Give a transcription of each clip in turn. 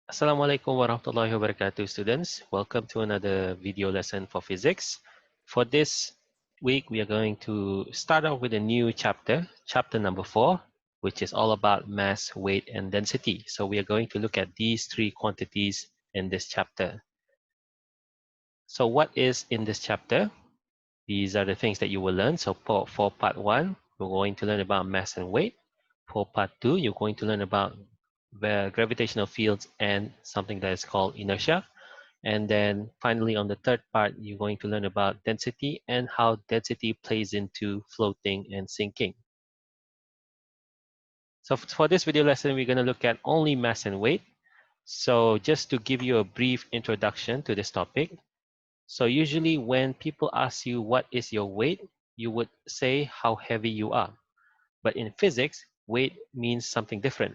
Assalamualaikum warahmatullahi wabarakatuh, students. Welcome to another video lesson for physics. For this week, we are going to start off with a new chapter, chapter number 4, which is all about mass, weight, and density. So we are going to look at these three quantities in this chapter. So what is in this chapter? These are the things that you will learn. So for part 1, we're going to learn about mass and weight. For part 2, you're going to learn about the gravitational fields and something that is called inertia. And then finally, on the third part, you're going to learn about density and how density plays into floating and sinking. So for this video lesson, we're going to look at only mass and weight. So just to give you a brief introduction to this topic. So usually when people ask you what is your weight, you would say how heavy you are. But in physics, weight means something different.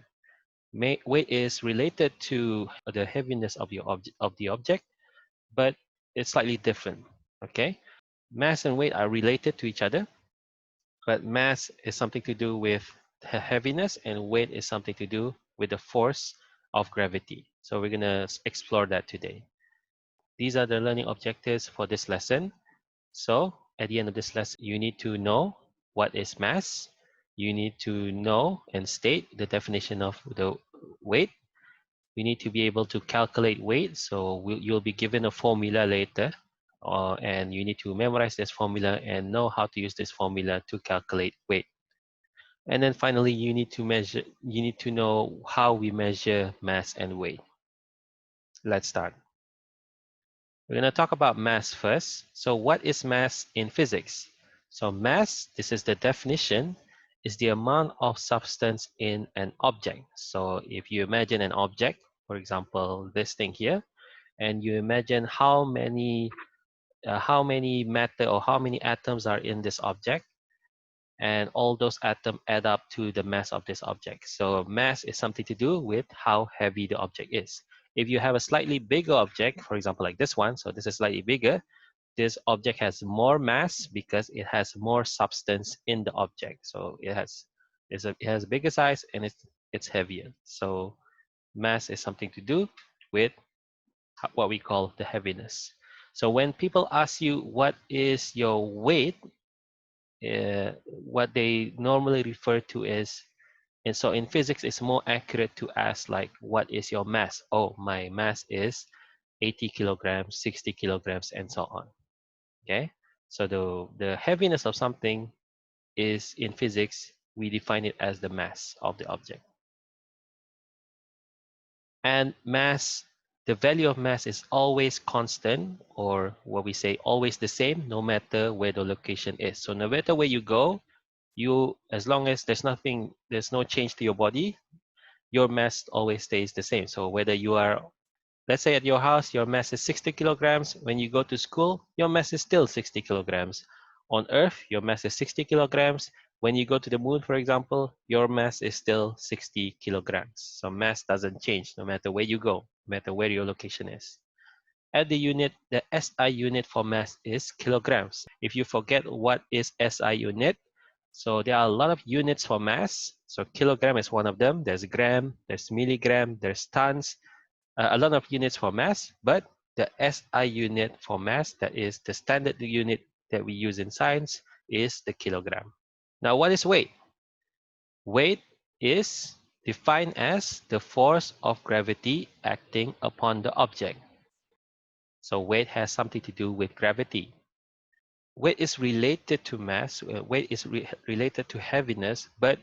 Weight is related to the heaviness of the object, but it's slightly different. Okay, mass and weight are related to each other, but mass is something to do with heaviness, and weight is something to do with the force of gravity. So we're gonna explore that today. These are the learning objectives for this lesson. So at the end of this lesson, you need to know what is mass. You need to know and state the definition of the weight. You need to be able to calculate weight. So you'll be given a formula later, and you need to memorize this formula and know how to use this formula to calculate weight. And then finally, you need to know how we measure mass and weight. Let's start. We're going to talk about mass first. So what is mass in physics? So mass, this is the definition, is the amount of substance in an object. So if you imagine an object, for example, this thing here, and you imagine how many matter or how many atoms are in this object, and all those atoms add up to the mass of this object. So mass is something to do with how heavy the object is. If you have a slightly bigger object, for example, like this one, so this is slightly bigger, this object has more mass because it has more substance in the object. So it has a bigger size and it's heavier. So mass is something to do with what we call the heaviness. So when people ask you what is your weight, what they normally refer to is, and so in physics it's more accurate to ask like, what is your mass? Oh, my mass is 80 kilograms, 60 kilograms, and so on. Okay, so the heaviness of something is, in physics, we define it as the mass of the object. And mass, the value of mass is always constant, or what we say, always the same, no matter where the location is. So no matter where you go, as long as there's no change to your body, your mass always stays the same. So whether you are, let's say at your house, your mass is 60 kilograms. When you go to school, your mass is still 60 kilograms. On Earth, your mass is 60 kilograms. When you go to the moon, for example, your mass is still 60 kilograms. So mass doesn't change no matter where you go, no matter where your location is. At the unit, the SI unit for mass is kilograms. If you forget what is SI unit, so there are a lot of units for mass. So kilogram is one of them. There's gram, there's milligram, there's tons, a lot of units for mass, but the SI unit for mass, that is the standard unit that we use in science, is the kilogram. Now, what is weight? Weight is defined as the force of gravity acting upon the object. So weight has something to do with gravity. Weight is related to mass. Weight is related to heaviness, but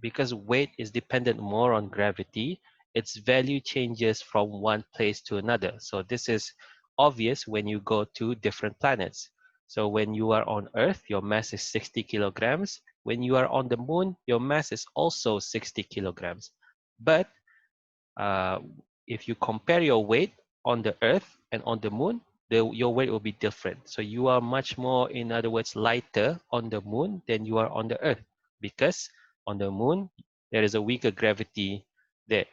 because weight is dependent more on gravity, its value changes from one place to another. So this is obvious when you go to different planets. So when you are on Earth, your mass is 60 kilograms. When you are on the moon, your mass is also 60 kilograms. But uh, if you compare your weight on the Earth and on the moon, your weight will be different. So you are much more, in other words, lighter on the moon than you are on the Earth, because on the moon there is a weaker gravity there.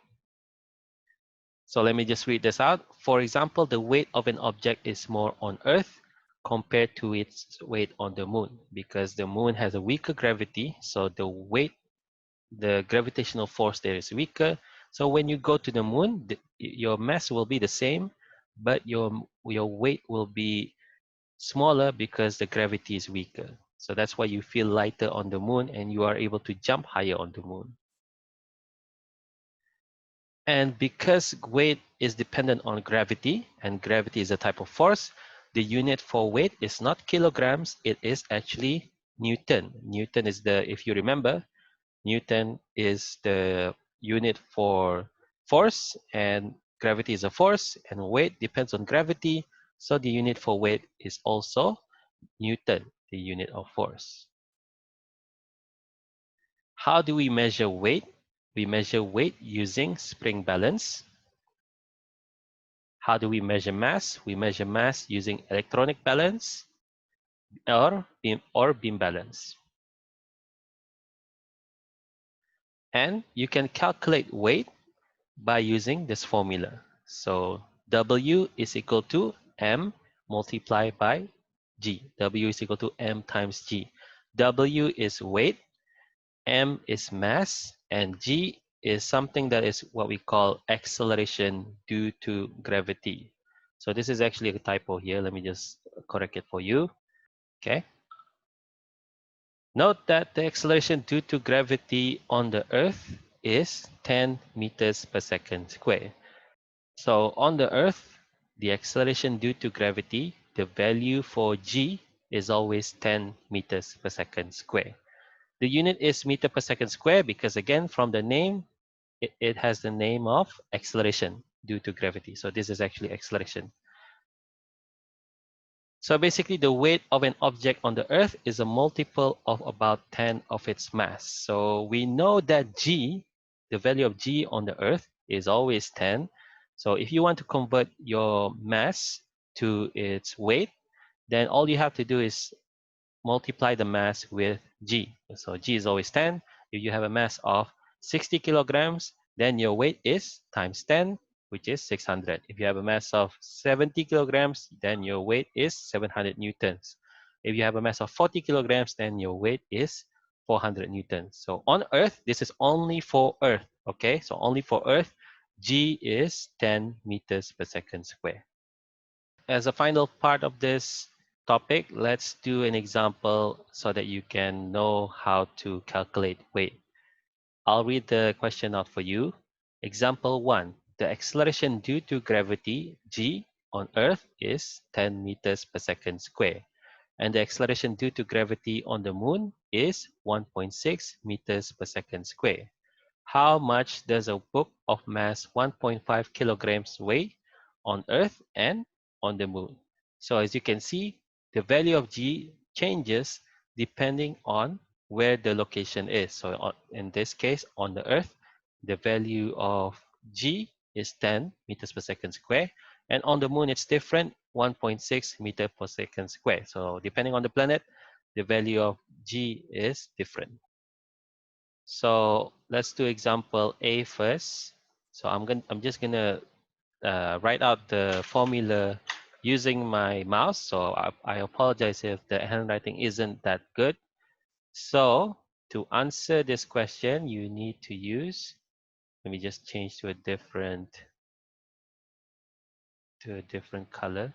So let me just read this out. For example, the weight of an object is more on Earth compared to its weight on the moon, because the moon has a weaker gravity, so the gravitational force there is weaker. So when you go to the moon, your mass will be the same, but your weight will be smaller because the gravity is weaker. So that's why you feel lighter on the moon and you are able to jump higher on the moon. And because weight is dependent on gravity, and gravity is a type of force, the unit for weight is not kilograms, it is actually Newton. Newton is if you remember, Newton is the unit for force, and gravity is a force, and weight depends on gravity. So the unit for weight is also Newton, the unit of force. How do we measure weight? We measure weight using spring balance. How do we measure mass? We measure mass using electronic balance or beam balance. And you can calculate weight by using this formula. So W is equal to M multiplied by G. W is equal to M times G. W is weight, M is mass, and G is something that is what we call acceleration due to gravity. So this is actually a typo here. Let me just correct it for you. Okay. Note that the acceleration due to gravity on the Earth is 10 meters per second square. So on the Earth, the acceleration due to gravity, the value for g is always 10 meters per second square. The unit is meter per second square because again, from the name, it has the name of acceleration due to gravity. So this is actually acceleration. So basically the weight of an object on the Earth is a multiple of about 10 of its mass. So we know that g, the value of g on the Earth is always 10. So if you want to convert your mass to its weight, then all you have to do is multiply the mass with g. So g is always 10. If you have a mass of 60 kilograms, then your weight is times 10, which is 600. If you have a mass of 70 kilograms, then your weight is 700 newtons. If you have a mass of 40 kilograms, then your weight is 400 newtons. So on Earth, this is only for Earth, okay? So only for Earth, g is 10 meters per second square. As a final part of this topic, let's do an example so that you can know how to calculate weight. I'll read the question out for you. Example 1. The acceleration due to gravity, g, on Earth is 10 meters per second square. And the acceleration due to gravity on the Moon is 1.6 meters per second square. How much does a book of mass 1.5 kilograms weigh on Earth and on the Moon? So as you can see, the value of g changes depending on where the location is. So in this case, on the Earth, the value of g is 10 meters per second square. And on the Moon, it's different, 1.6 meter per second square. So depending on the planet, the value of g is different. So let's do example A first. So I'm just gonna write out the formula using my mouse. So I apologize if the handwriting isn't that good. So to answer this question, you need to use. Let me just change to a different color.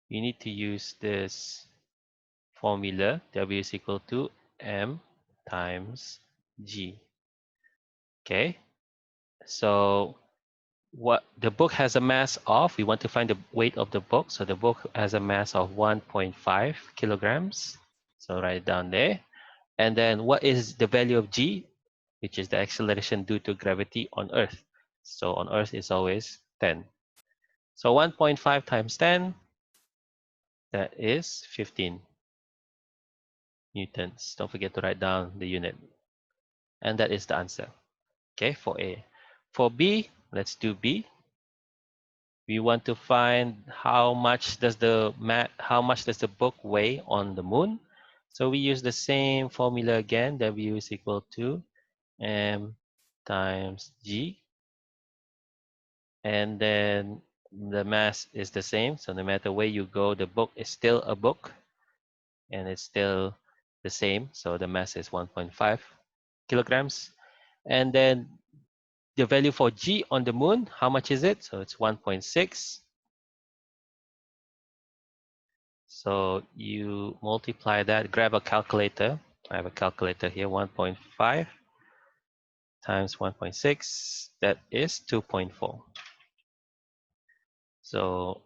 You need to use this formula. W is equal to m times g. Okay. So what the book has a mass of, we want to find the weight of the book. So the book has a mass of 1.5 kilograms. So write it down there. And then what is the value of g, which is the acceleration due to gravity on Earth? So on Earth is always 10. So 1.5 times 10, that is 15 newtons. Don't forget to write down the unit. And that is the answer. Okay, for A. For B, let's do B. We want to find how much does the book weigh on the Moon. So we use the same formula again. W is equal to m times g, and then the mass is the same. So no matter where you go, the book is still a book, and it's still the same. So the mass is 1.5 kilograms. And then the value for G on the moon, how much is it? So it's 1.6. So you multiply that, grab a calculator. I have a calculator here, 1.5 times 1.6, that is 2.4. So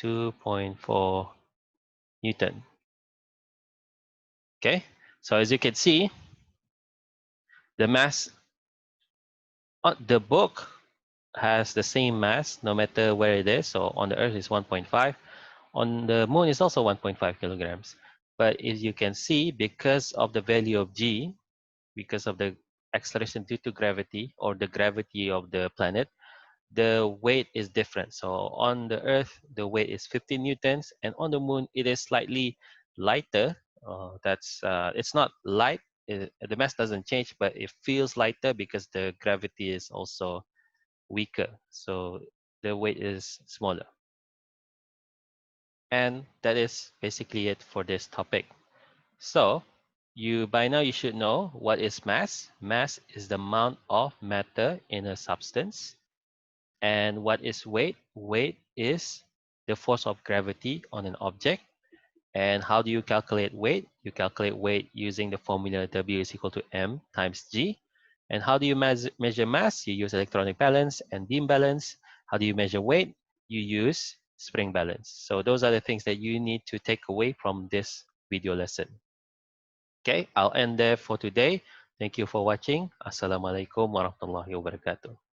2.4 Newton. Okay, so as you can see, the mass on the book has the same mass no matter where it is. So on the Earth is 1.5. On the moon is also 1.5 kilograms. But as you can see, because of the value of G, because of the acceleration due to gravity or the gravity of the planet, the weight is different. So on the Earth, the weight is 15 newtons, and on the moon, it is slightly lighter. It's not light. The mass doesn't change, but it feels lighter because the gravity is also weaker. So the weight is smaller. And that is basically it for this topic. So by now you should know what is mass. Mass is the amount of matter in a substance. And what is weight? Weight is the force of gravity on an object. And how do you calculate weight? You calculate weight using the formula W is equal to M times G. And how do you measure mass? You use electronic balance and beam balance. How do you measure weight? You use spring balance. So those are the things that you need to take away from this video lesson. Okay, I'll end there for today. Thank you for watching. Assalamualaikum warahmatullahi wabarakatuh.